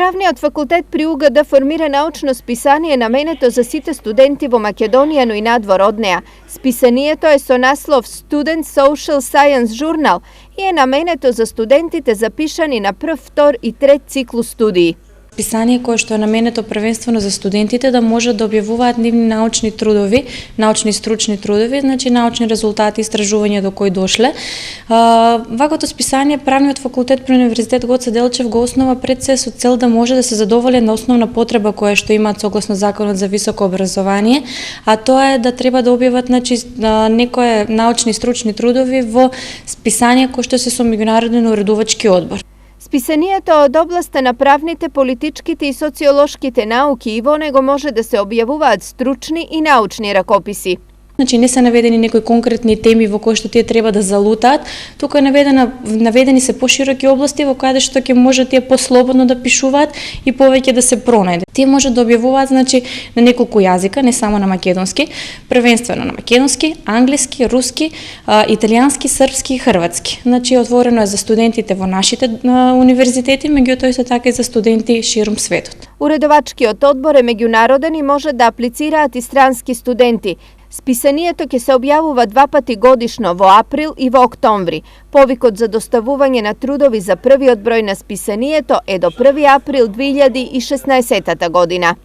Правниот факултет при УГД формира научно списание наменето за сите студенти во Македонија, но и надвор од неа. Списанието е со наслов Student Social Science Journal и е наменето за студентите запишани на прв, втор и трет циклус студии. Писание кое што е наменето првенствено за студентите да можат да објавуваат нивни научни трудови, научни стручни трудови, значи научни резултати, истражувања до кои дошле. Ваквото списание Правниот факултет при Универзитет Гоце Делчев го основа пред се со цел да може да се задоволи на основна потреба која што имаат согласно Законот за високо образование, а тоа е да треба да објават некои научни стручни трудови во списание кој што се со меѓународен уредувачки одбор. Списанието од областа на правните, политичките и социолошките науки и во него може да се објавуваат стручни и научни ракописи. Значи не се наведени некои конкретни теми во кои што тие треба да залутаат, туку е наведени се пошироки области во каде што ќе може тие послободно да пишуваат и повеќе да се пронајде. Тие може да објавуваат значи на неколку јазика, не само на македонски, првенствено на македонски, англиски, руски, италијански, српски и хрватски. Значи отворено е за студентите во нашите универзитети, меѓутоа исто така и за студенти ширум светот. Уредовачкиот одбор е меѓународен и може да аплицираат и странски студенти. Списанието ќе се објавува 2 пати годишно во април и во октомври. Повикот за доставување на трудови за првиот број на списанието е до 1 април 2016 година.